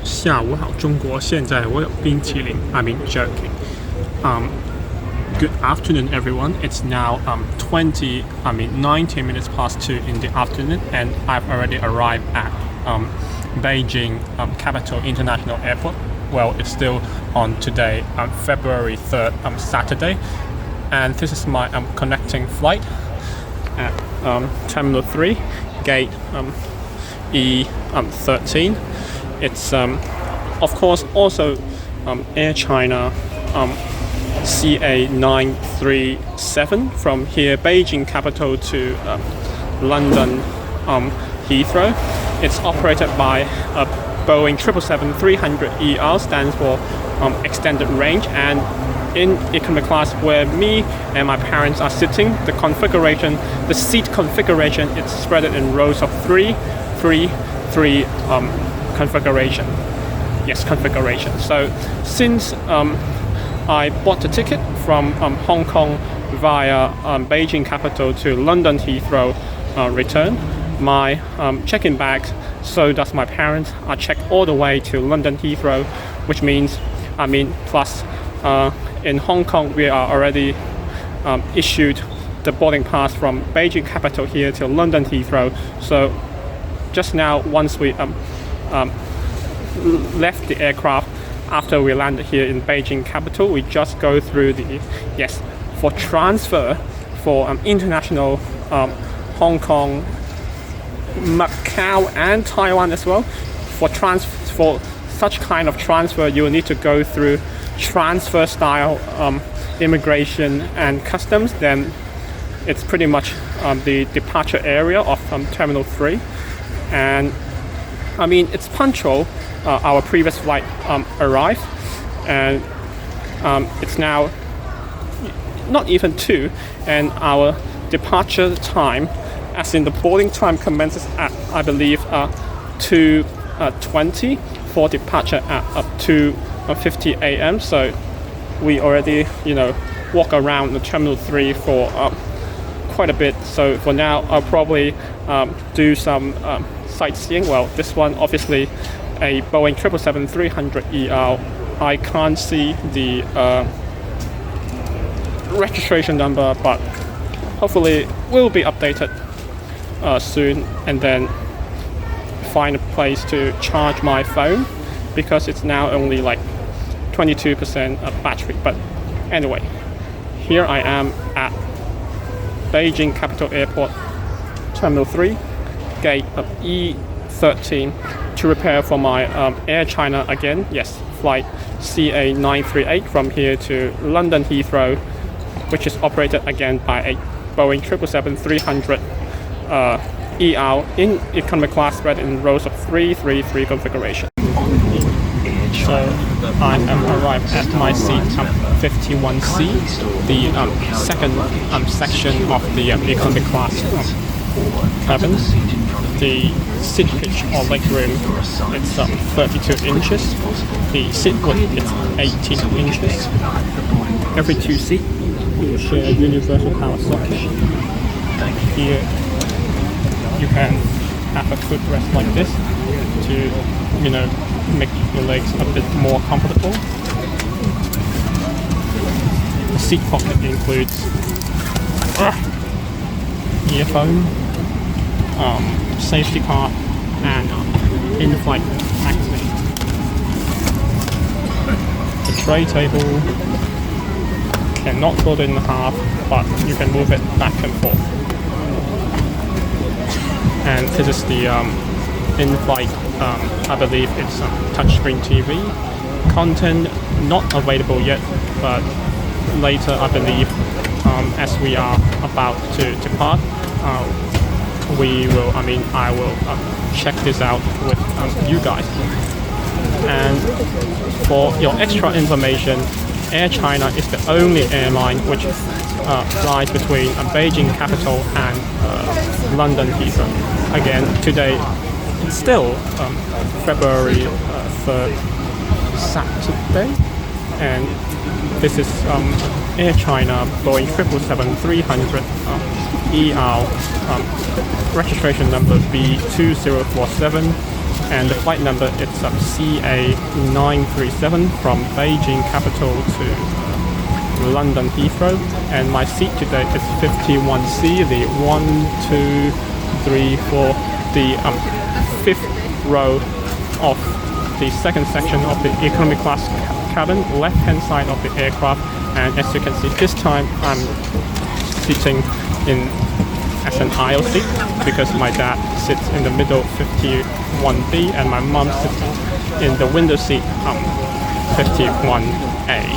下午好，中国。现在我有冰淇淋。I mean joking. Good afternoon, everyone. It's now 19 minutes past 2 in the afternoon, and I've already arrived at Beijing Capital International Airport. Well, it's still on today, February 3rd, Saturday, and this is my connecting flight at Terminal 3, Gate E13. It's of course also Air China CA937 from here Beijing Capital to London Heathrow. It's operated by a Boeing 777-300ER, stands for extended range, and in economy class where me and my parents are sitting, the seat configuration, it's spread in rows of 3 configuration. Yes, configuration. So since I bought the ticket from Hong Kong via Beijing Capital to London Heathrow return, my check-in bags, so does my parents, are checked all the way to London Heathrow, which means, plus in Hong Kong we are already issued the boarding pass from Beijing Capital here to London Heathrow. So just now, once we left the aircraft, after we landed here in Beijing Capital, we just go through for transfer for international Hong Kong, Macau and Taiwan as well. For such kind of transfer, you will need to go through transfer style immigration and customs. Then it's pretty much the departure area of Terminal 3, and it's punctual. Our previous flight arrived, and it's now not even 2, and our departure time, as in the boarding time, commences at, I believe, 2:20 for departure at 2:50 a.m. So we already walk around the Terminal 3 for quite a bit. So for now, I'll probably do some sightseeing. Well, this one obviously a Boeing 777-300ER. I can't see the registration number, but hopefully will be updated soon, and then find a place to charge my phone because it's now only like 22% of battery. But anyway, here I am at Beijing Capital Airport, Terminal 3, gate of E13, to prepare for my Air China again. Yes, flight CA938 from here to London Heathrow, which is operated again by a Boeing 777-300ER in economy class, spread in rows of 3 configuration. So I am arrived at my seat 51C, the second section of the economy class cabin. The seat pitch or leg room, it's 32 inches. The seat width is 18 inches. Every 2 seats will share a universal power socket. Here you can have a footrest like this to make your legs a bit more comfortable. The seat pocket includes earphone, safety card, and in-flight magazine. The tray table cannot fold it in half, but you can move it back and forth. And this is the in-flight, I believe it's touchscreen TV. Content not available yet, but later I believe, as we are about to depart, I will check this out with you guys. And for your extra information, Air China is the only airline which flies between Beijing Capital and London Heathrow. Again, today it's still February 3rd, Saturday, and this is Air China Boeing 777-300ER, registration number B2047, and the flight number is CA937 from Beijing capital to London Heathrow, and my seat today is 51C, the 1, 2, 3, 4, the fifth row of the second section of the economy class cabin, left hand side of the aircraft. And as you can see, this time I'm sitting in as an aisle seat because my dad sits in the middle 51B and my mom sits in the window seat 51A.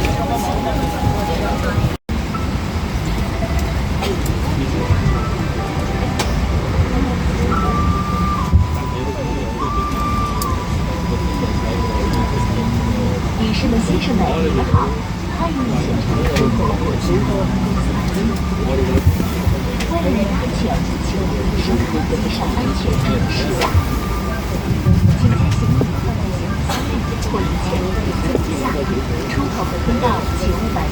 为了您安全，请您收看系上安全注意事项。请将行李放在行李箱内或以前的座椅下。出口和通道请勿满行，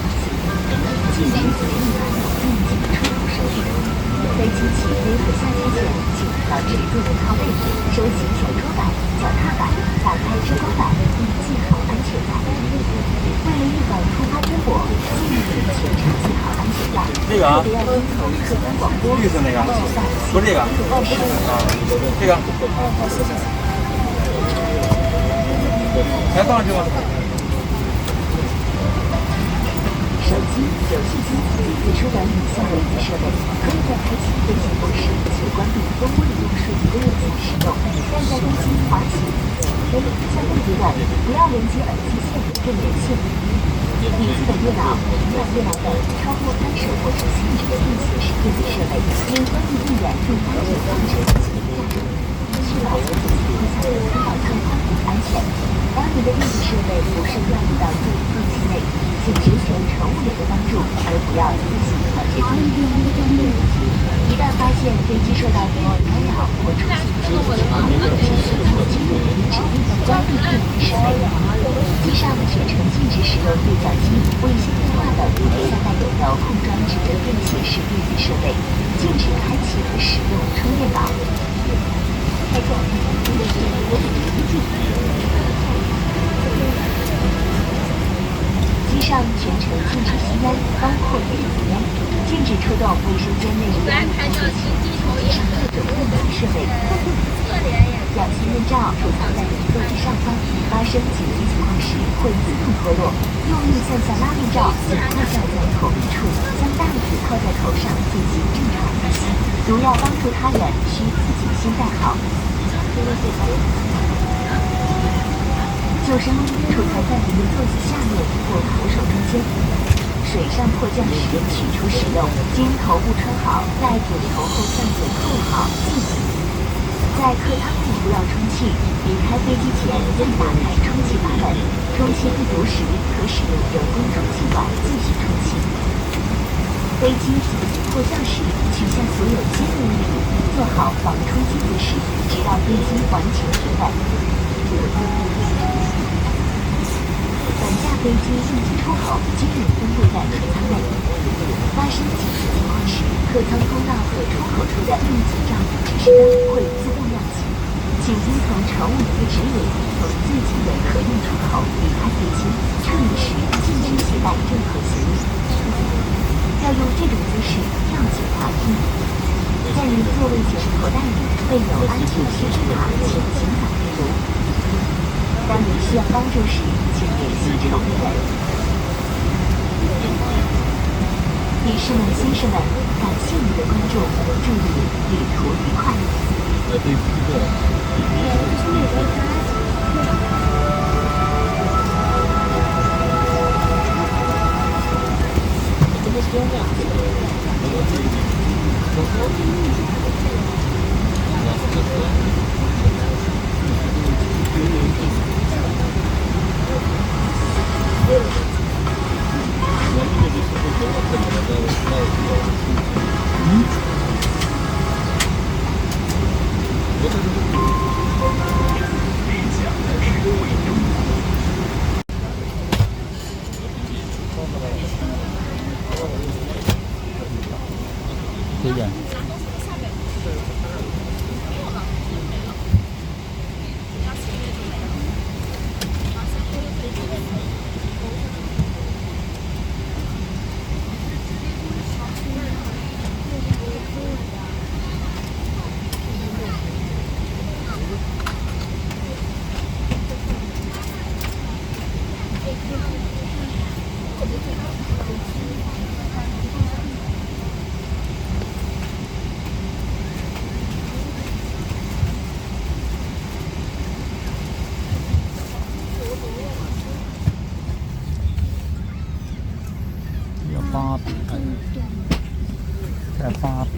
禁止行李满有应急出口手续。飞机起飞和下降前，请保持坐稳靠背，收紧小桌板、脚踏板，打开遮光板，并系好安全带。为了预防突发颠簸，建议您全程系好安全带。特别要遵从客舱广播。绿色那个，不是这个，啊，这个，还放上去吗？手机、游戏机、自出短语效电子设备可以在开启飞行模式且关闭蜂窝移动数据的时使用，但在飞机滑行、起飞、降落阶段不要连接耳机线、电源线。你自己的电脑、平板电脑等超过干涉或者限制的便携式电子设备，应关闭电源并安全防止进行驾驶，确保在紧急情况下的通道畅通并安全。当你的电子设备不慎掉入到座椅缝隙内，请寻求乘务员的帮助，而不要自行调节电力。一旦发现飞机受到电力干扰或出现紧急情况，请迅速进入您指定的关闭电源设备。机上全程禁止使用对讲机、卫星电话等其他带有遥控装置的便携式电子设备，禁止开启和使用充电宝。机上全程禁止吸烟，包括电子烟，禁止触动卫生间内烟雾探测器及机上各种电子设备。氧气面罩储藏在您座椅上方，发生紧急情况时会自动脱落。用力向下拉面罩，紧扣罩在口鼻处，将袋子套在头上进行正常呼吸。如要帮助他人，需自己先戴好。救生衣储藏在您的座椅下面或扶手中间。水上迫降时取出使用，经头部穿好，袋子头后向前扣好系紧。在客舱内不要充气，离开飞机前应打开充气阀门，充气不足时可使用人工充气管继续充气。飞机紧急迫降时，取下所有机动物品，做好防冲击姿势，直到飞机完全停稳。本架飞机应急出口均已分布在客舱内。发生紧急情况时，客舱通道和出口处的应急照明指示灯会自动亮起。请遵从乘务员的指引，从最近的可用出口离开飞机。撤离时禁止携带任何行李。要用这种姿势跳起滑梯。在您座位前口袋里备有安全须知卡，请尽早列入。当您需要帮助时，请联系乘务员。女士们、先生们，感谢您的关注，祝你旅途愉快。花比，在花比。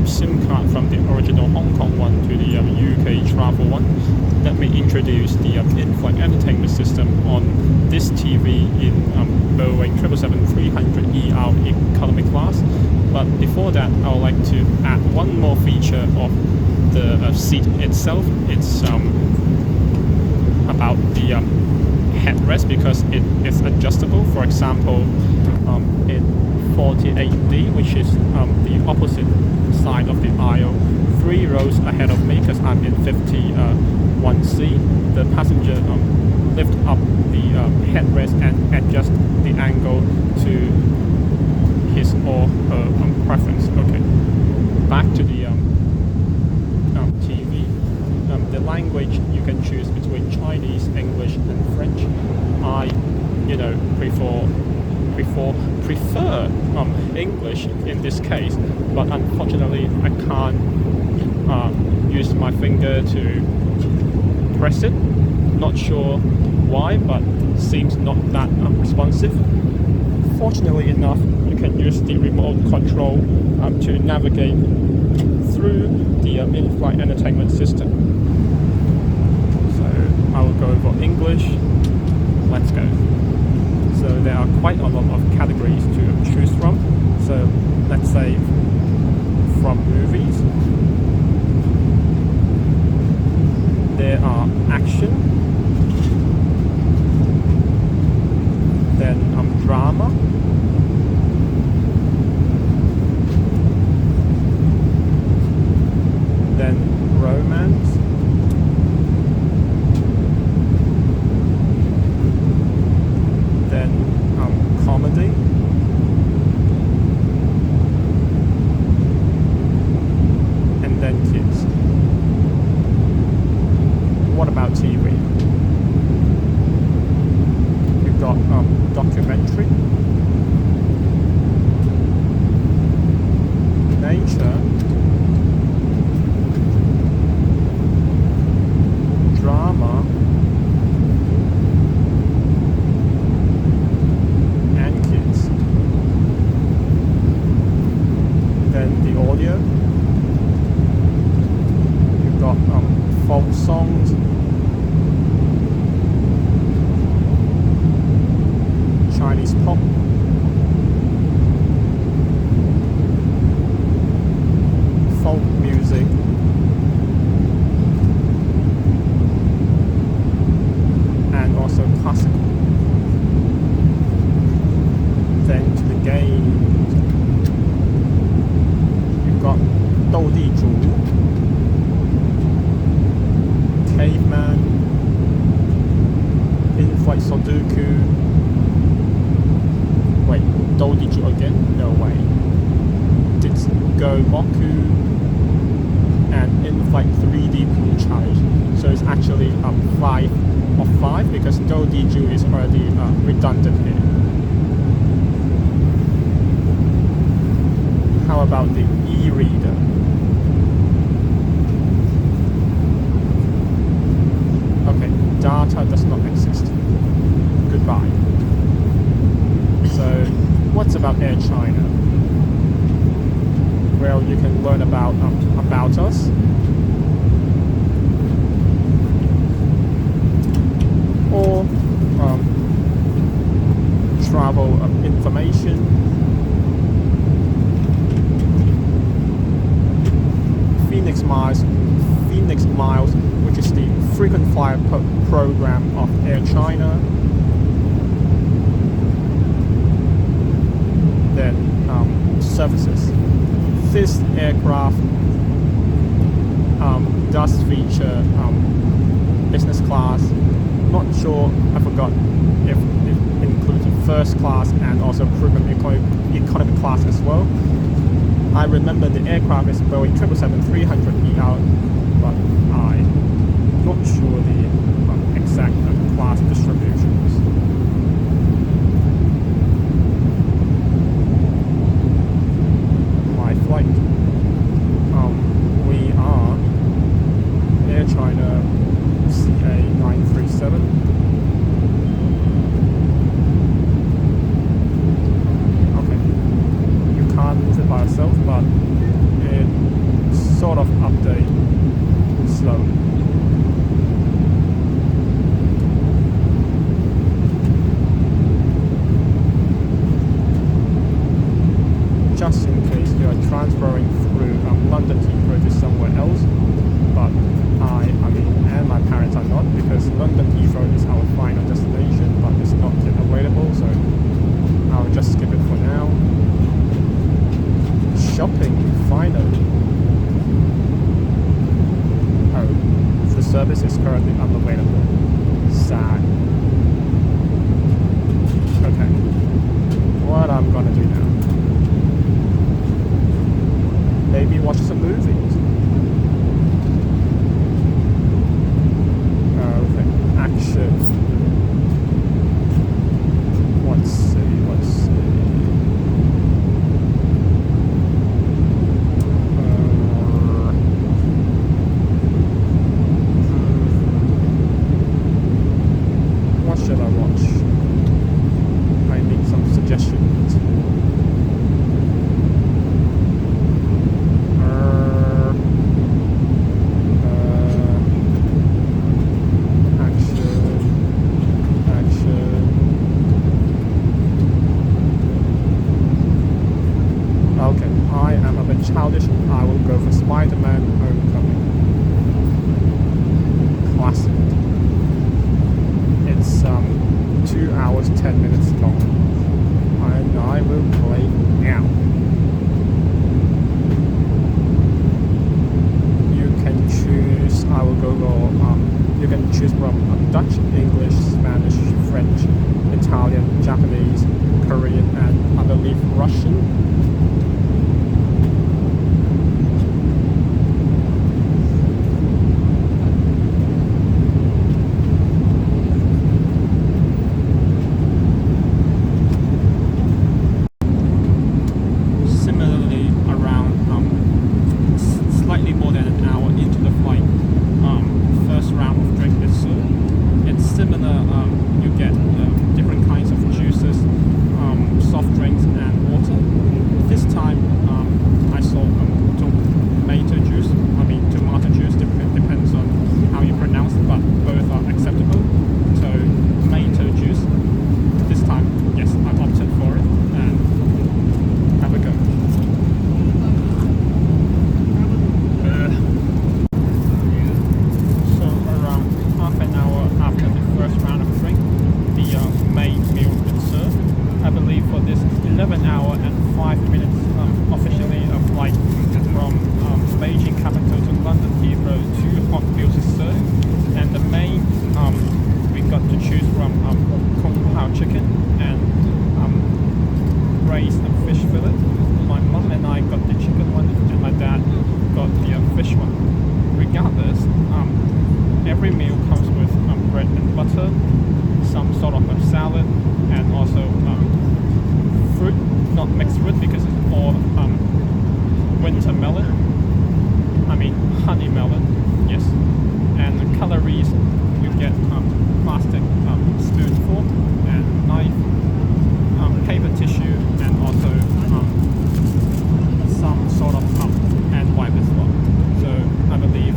SIM card from the original Hong Kong one to the UK travel one. Let me introduce the in-flight entertainment system on this TV in Boeing 777-300ER economy class. But before that, I would like to add one more feature of the seat itself. It's about the headrest, because it is adjustable. For example, in 48D, which is the opposite side of the aisle, 3 rows ahead of me, because I'm in 51C, the passenger lift up the headrest and adjust the angle to his or her preference. Okay, back to the TV. The language you can choose between Chinese, English, and French. I, prefer English in this case, but unfortunately I can't use my finger to press it. Not sure why, but seems not that responsive. Fortunately enough, you can use the remote control to navigate through the in-flight entertainment system. So I will go for English. Let's go. So there are quite a lot of categories to choose from. So let's say from movies, there are action, then drama, then romance, then comedy, and then kids. What about TV? like Sudoku. Wait, Dodiju again? No way. Did go Moku and in-flight 3D pool challenge. So it's actually 5 of 5 because Dodiju is already redundant here. How about the e-reader? Okay, data does not exist. Goodbye. So, what's about Air China? Well, you can learn about us. Or travel information. Phoenix Miles, which is the frequent flyer program of Air China. Then services. This aircraft does feature business class. Not sure, I forgot if it includes first class and also premium economy class as well. I remember the aircraft is Boeing 777-300ER, but I'm not sure the exact class distributions. My flight. We are Air China CA937. Move it by itself, but it sort of update slowly. Just in case you are transferring through London Heathrow to somewhere else, but and my parents are not, because London Heathrow is our final destination, but it's not yet available, so I'll just skip it for now. Shopping, finally. Oh, the service is currently unavailable. Sad. Okay, what I'm gonna do now? Maybe watch some movies. Okay, action. Let's see. Should I watch? I need some suggestions. Action. Okay, I am a bit childish. I will go for Spider-Man Homecoming. Classic. It's 2 hours 10 minutes long, and I will play now. You can choose. I will go. You can choose from Dutch, English, Spanish, French, Italian, Japanese, Korean, and I believe Russian. chicken and braised fish fillet. My mum and I got the chicken one, and my dad got the fish one. Regardless, every meal comes with bread and butter, some sort of salad, and also fruit, not mixed fruit because it's all winter melon. I mean honey melon, yes. And the calories, you get plastic spoonful and knife, paper tissue, and also some sort of hand wipe as well. So I believe,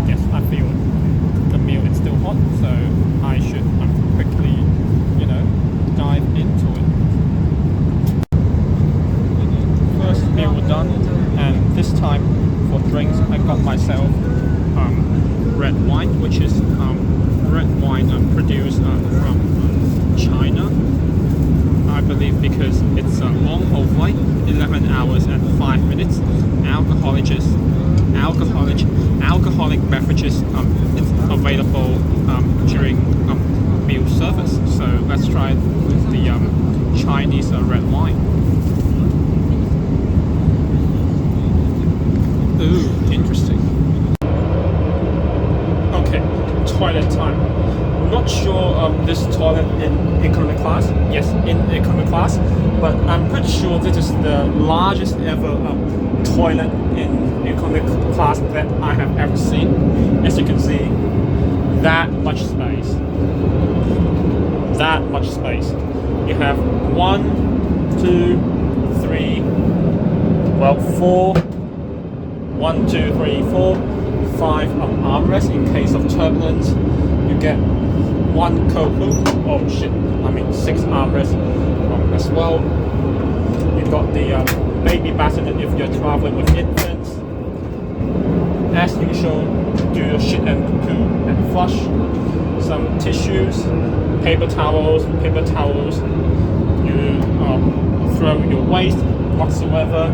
yes, I feel the meal is still hot, so I should quickly, dive into it. First meal done, and this time for drinks I got myself red wine, which is red wine produced from China. I believe because it's a long haul flight, 11 hours and 5 minutes. Alcoholic beverages it's available during meal service. So let's try the Chinese red wine. Ooh, interesting. Okay, toilet time. I'm not sure this toilet in economy class. Yes, in economy class, but I'm pretty sure this is the largest ever toilet in economy class that I have ever seen. As you can see, that much space. That much space. You have 1, 2, 3, well, 4. 1, 2, 3, 4, 5 armrests in case of turbulence. You get 1 coat hook. Oh shit! I mean 6 armrests as well. You got the baby bassinet if you're traveling with infants. As usual, do your shit and poo and flush. Some tissues, paper towels. You throw your waste whatsoever,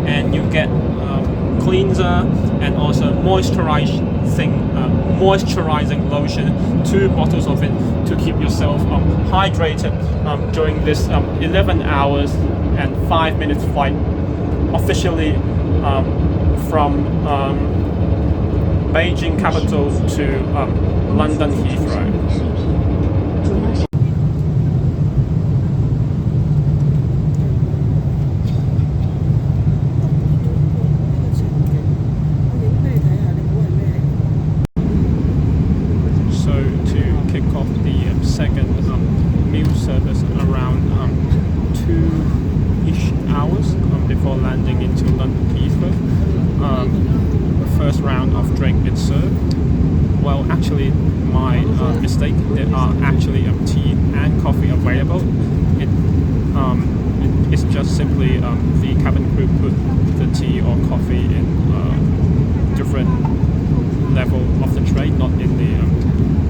and you get cleanser and also moisturizing lotion, 2 bottles of it to keep yourself hydrated during this 11 hours and 5 minutes flight, officially from Beijing capital to London Heathrow. Meal service around 2-ish hours before landing into London Heathrow. First round of drink is served. Well, actually, my mistake. There are actually tea and coffee available. It's just simply the cabin crew put the tea or coffee in different level of the tray, not in the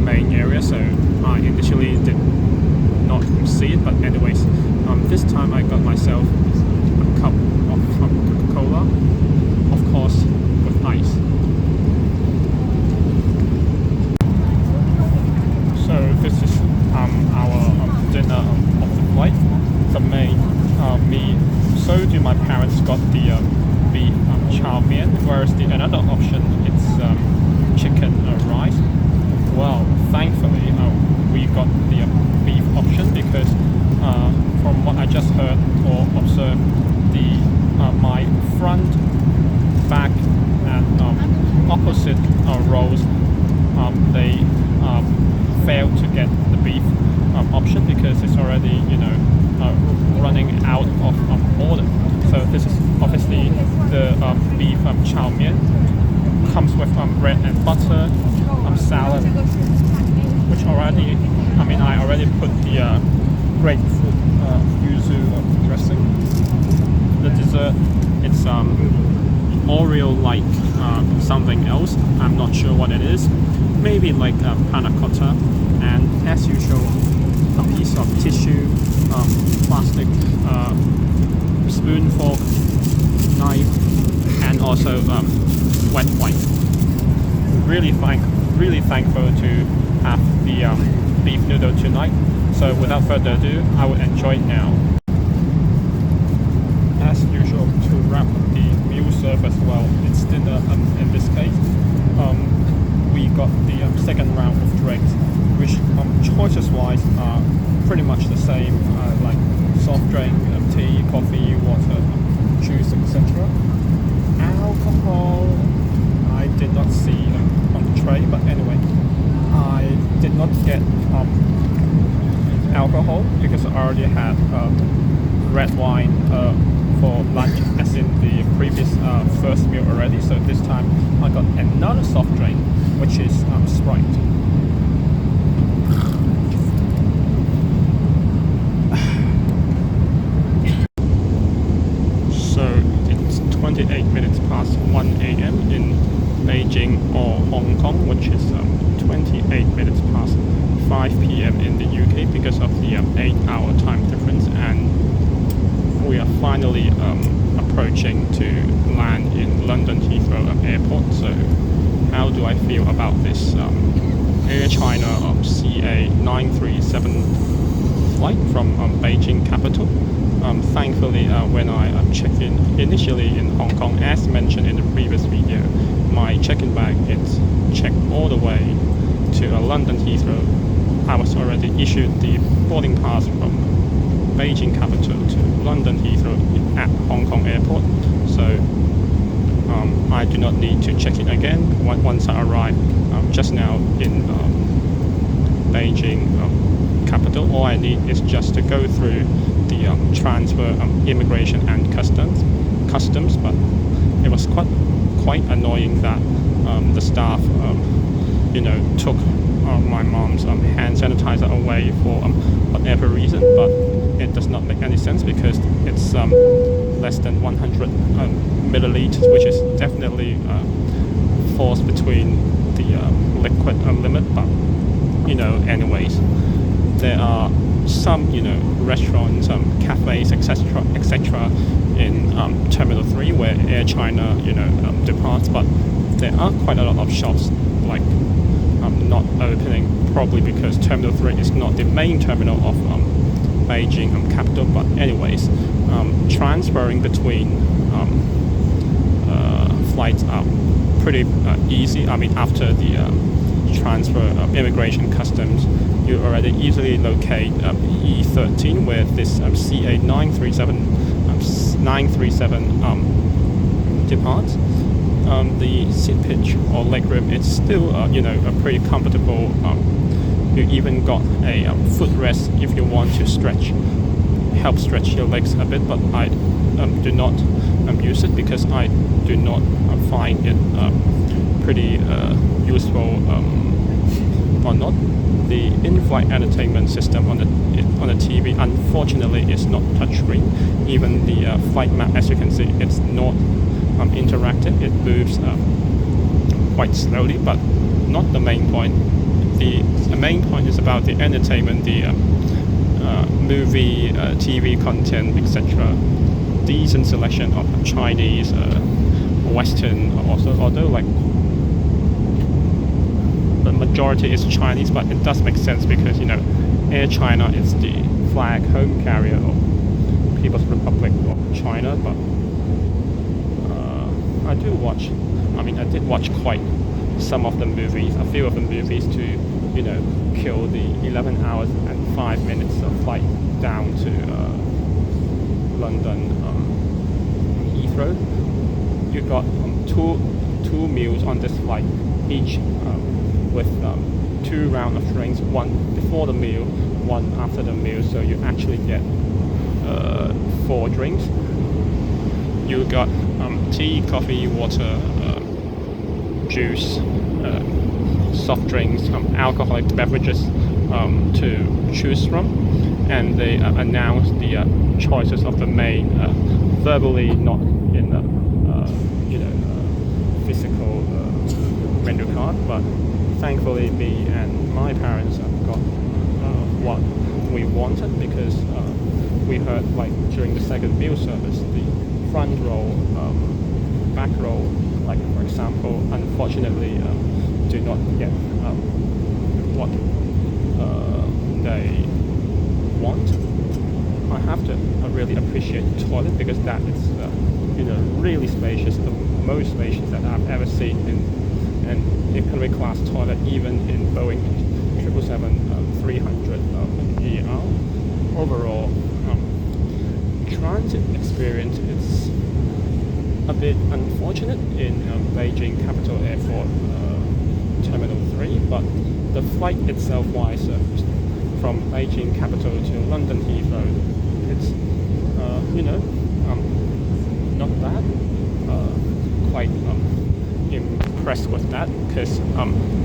main area. So I initially did not see it, but anyways, this time I got myself a cup of Coca-Cola, of course with ice. So this is our dinner of the flight, the main meal. So do my parents got the beef chow mein, whereas the another option it's chicken rice. Well, thankfully we got the beef option because from what I just heard or observed, my front, back and opposite rows they failed to get the beef option because it's already running out of order. So this is obviously the beef chow mein. Comes with bread and butter, salad, which I already put the grapefruit yuzu dressing. The dessert, it's Oreo-like something else. I'm not sure what it is. Maybe like panna cotta, and as usual, a piece of tissue, plastic spoon, fork, knife, and also wet wipe. Really really thankful to have the beef noodle tonight. So without further ado, I will enjoy it now. As usual, to wrap up the meal serve as well, it's dinner in this case. We got the second round of drinks, which choices wise are pretty much the same, like soft drink, tea, coffee, water, juice, etc. Alcohol, I did not see on the tray, but anyway, I did not get alcohol because I already had red wine for lunch, as in the previous first meal already. So this time I got another soft drink, which is Sprite. So it's 28 minutes past 1 a.m. in Beijing or Hong Kong, which is 28 minutes past 5 p.m. in the UK because of the 8-hour time difference, and we are finally approaching to land in London Heathrow Airport. So how do I feel about this Air China CA937 flight from Beijing capital? Thankfully, when I checked in initially in Hong Kong, as mentioned in the previous video, my check-in bag is checked all the way to London Heathrow. I was already issued the boarding pass from Beijing capital to London Heathrow at Hong Kong airport, so I do not need to check in again once I arrive just now in Beijing capital. All I need is just to go through the transfer immigration and customs, but it was quite annoying that the staff took my mom's hand sanitizer away for whatever reason, but it does not make any sense because it's less than 100 milliliters, which is definitely falls between the liquid limit. But anyways, there are some restaurants, cafes, etc., in Terminal 3 where Air China departs, but there are quite a lot of shops like not opening, probably because Terminal 3 is not the main terminal of Beijing capital. But anyways, transferring between flights are pretty easy. I mean, after the transfer immigration customs, you already easily locate E13 where this CA937 departs. The seat pitch or legroom is still a pretty comfortable. You even got a footrest if you want to help stretch your legs a bit, but I do not use it because I do not find it pretty useful or not. The in-flight entertainment system on the TV unfortunately is not touchscreen. Even the flight map, as you can see, it's not interactive. It moves quite slowly, but not the main point. The main point is about the entertainment, the movie, TV content, etc. Decent selection of Chinese, Western, although like the majority is Chinese, but it does make sense because Air China is the flag home carrier of People's Republic of China. But I did watch quite some of the movies, a few of the movies to kill the 11 hours and 5 minutes of flight down to London Heathrow. You got two meals on this flight, each with 2 rounds of drinks, one before the meal, one after the meal, so you actually get 4 drinks. You got tea, coffee, water, juice, soft drinks, alcoholic beverages to choose from, and they announced the choices of the main verbally, not in the physical menu card. But thankfully, me and my parents got what we wanted because we heard like during the second meal service, the front row, back row, like for example, unfortunately do not get what they want. I have to really appreciate the toilet, because that is really spacious, the most spacious that I've ever seen in an economy class toilet, even in Boeing 777-300ER. Overall, transit experience is a bit unfortunate in Beijing Capital Airport Terminal 3, but the flight itself wise, from Beijing Capital to London Heathrow, it's not bad. Quite impressed with that, because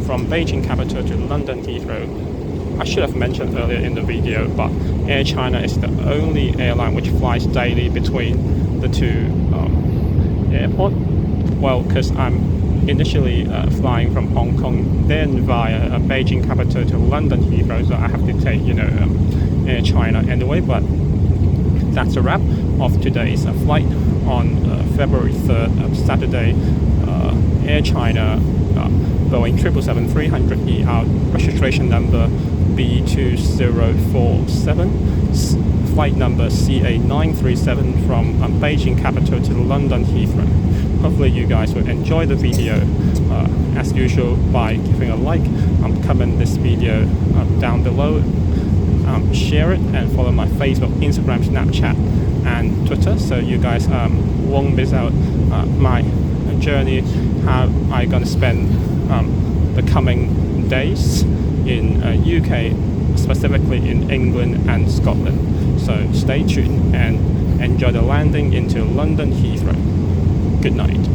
from Beijing Capital to London Heathrow, I should have mentioned earlier in the video, but Air China is the only airline which flies daily between the two airports. Well, because I'm initially flying from Hong Kong, then via Beijing Capital to London Heathrow, so I have to take Air China anyway. But that's a wrap of today's flight on February 3rd, Saturday. Air China Boeing 777-300ER, registration number B2047, flight number CA937 from Beijing Capital to London Heathrow. Hopefully you guys will enjoy the video, as usual, by giving a like, comment this video down below, share it, and follow my Facebook, Instagram, Snapchat, and Twitter, so you guys won't miss out my journey, how I'm gonna spend the coming days in UK, specifically in England and Scotland. So stay tuned and enjoy the landing into London Heathrow. Good night.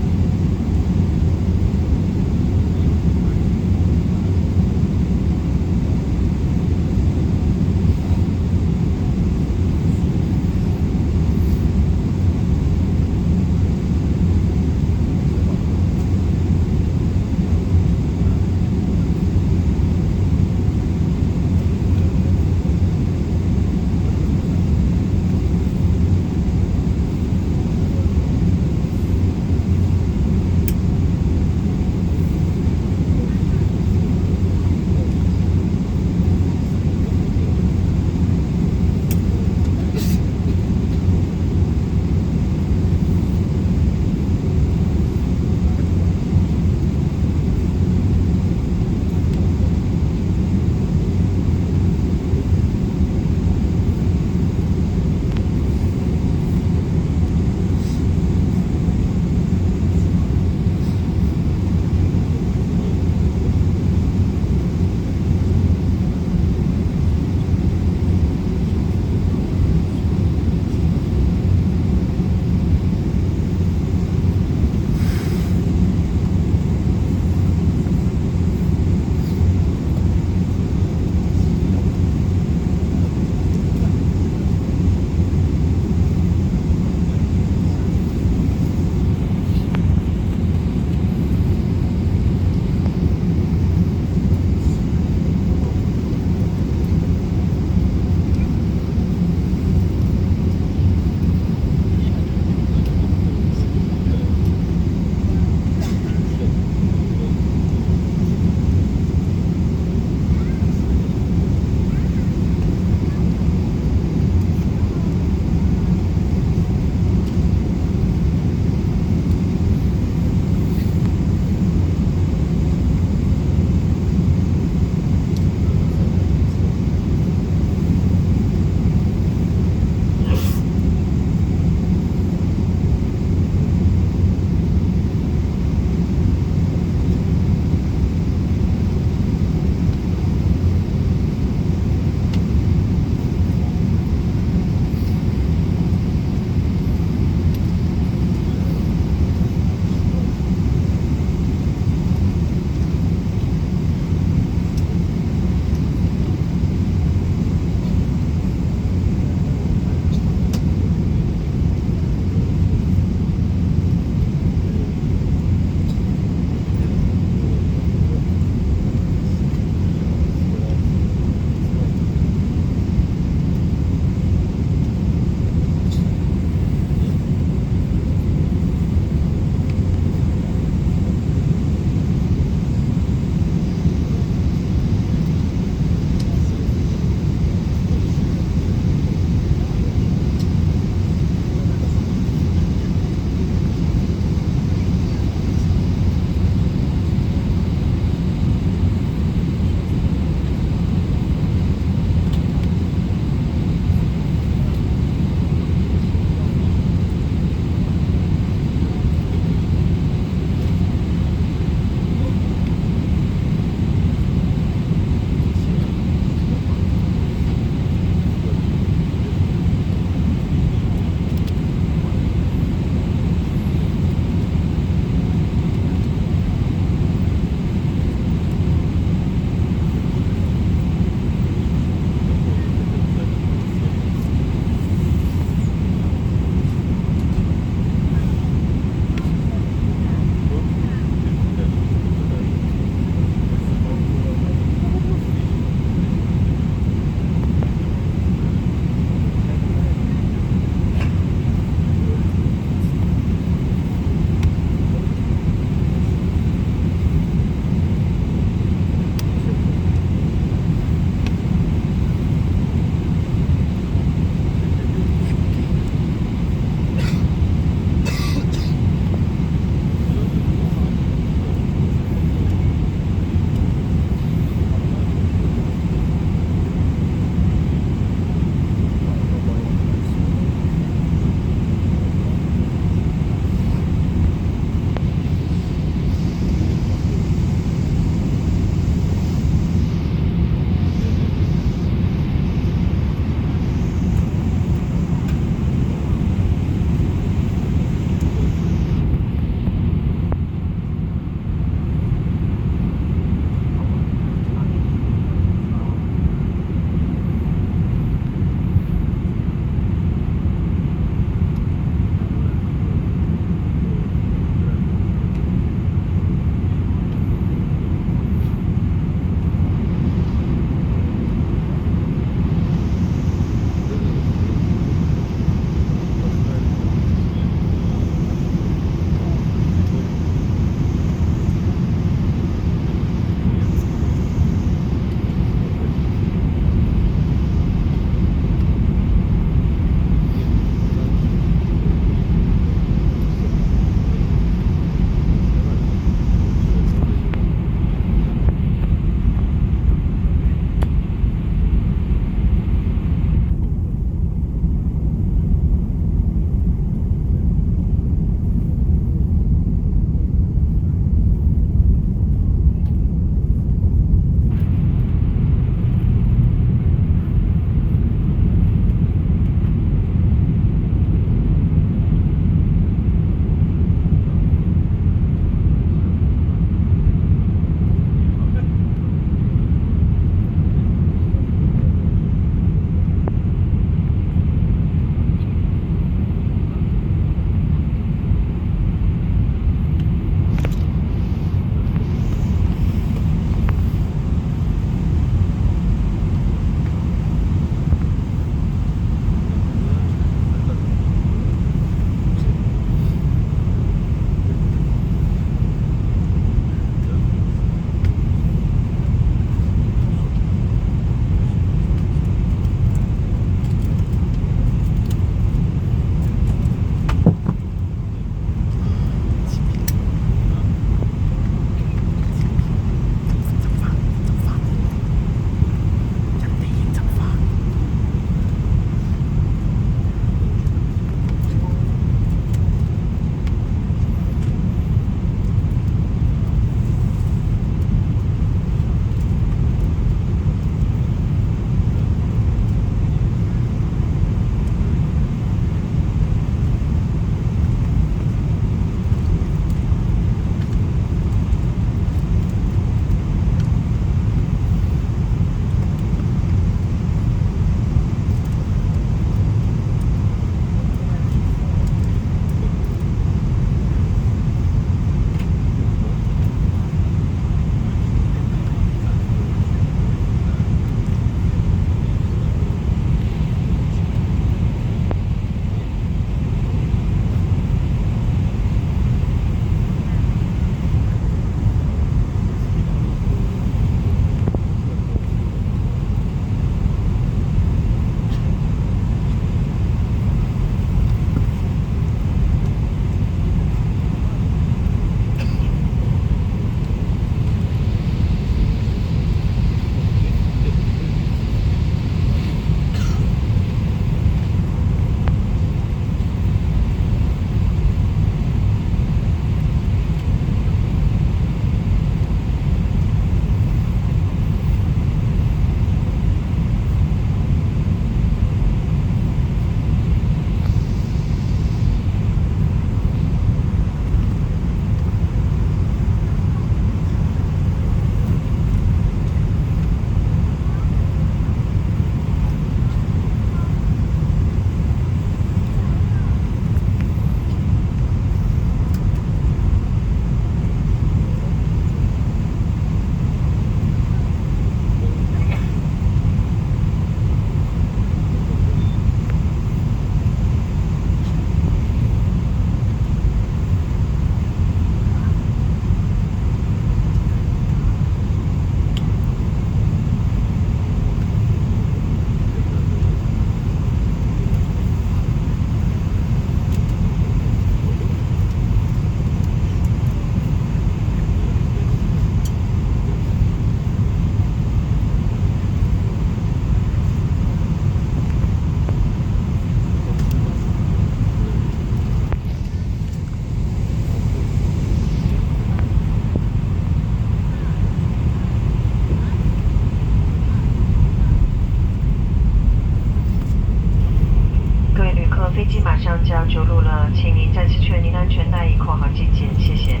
飞机马上就要着陆了，请您再次确认您的安全带已扣好系紧，谢谢。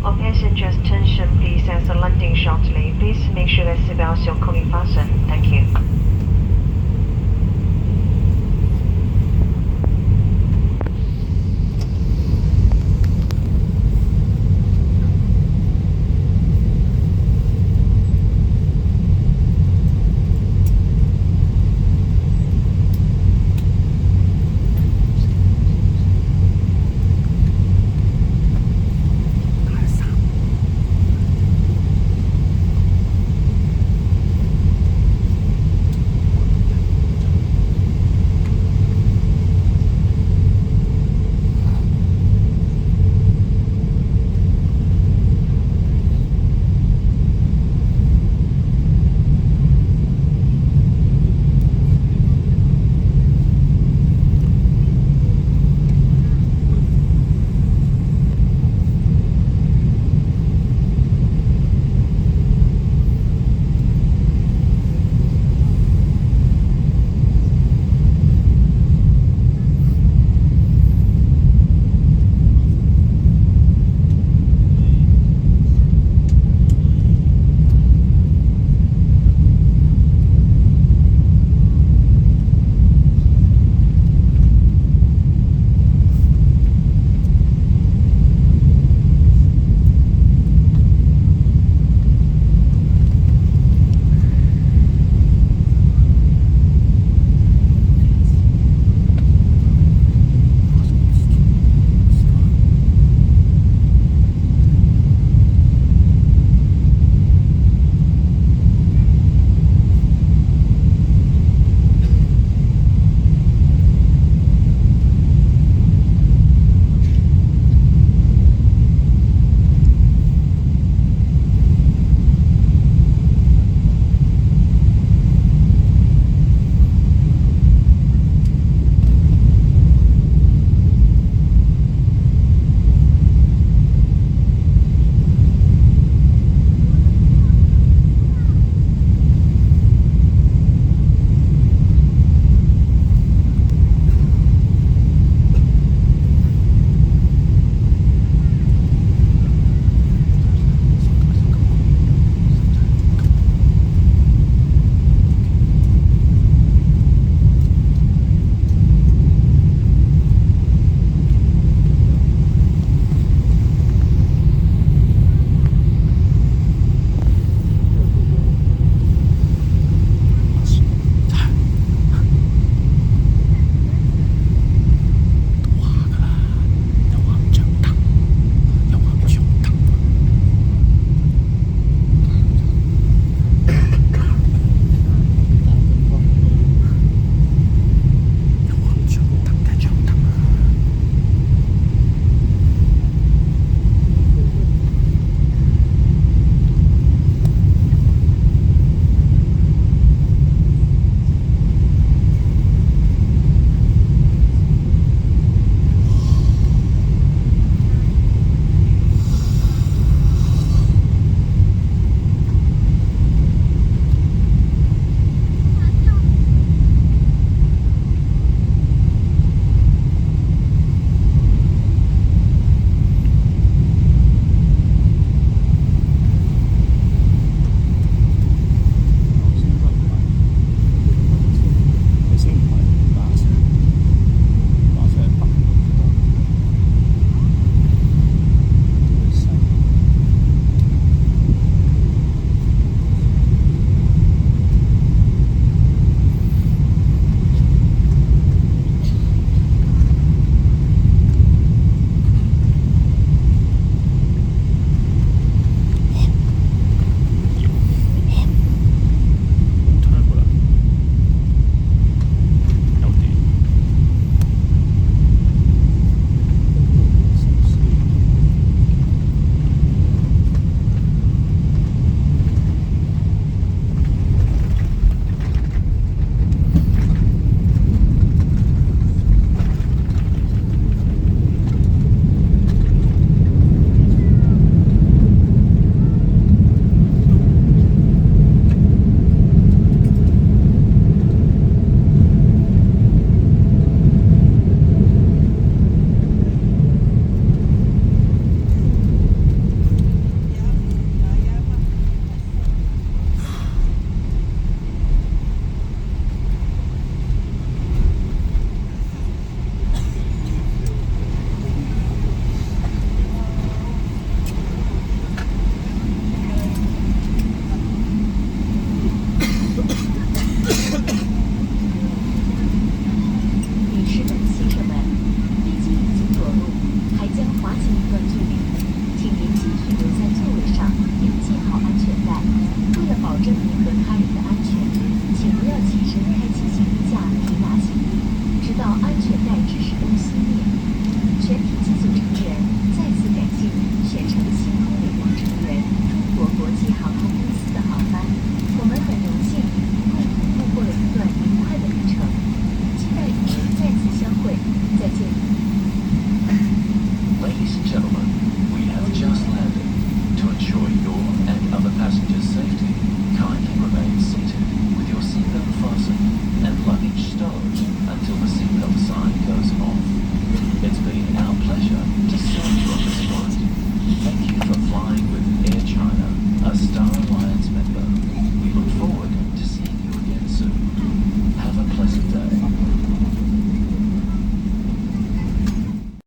All passengers, attention please as the landing shortly. Please make sure that seatbelts are fully fastened. Thank you.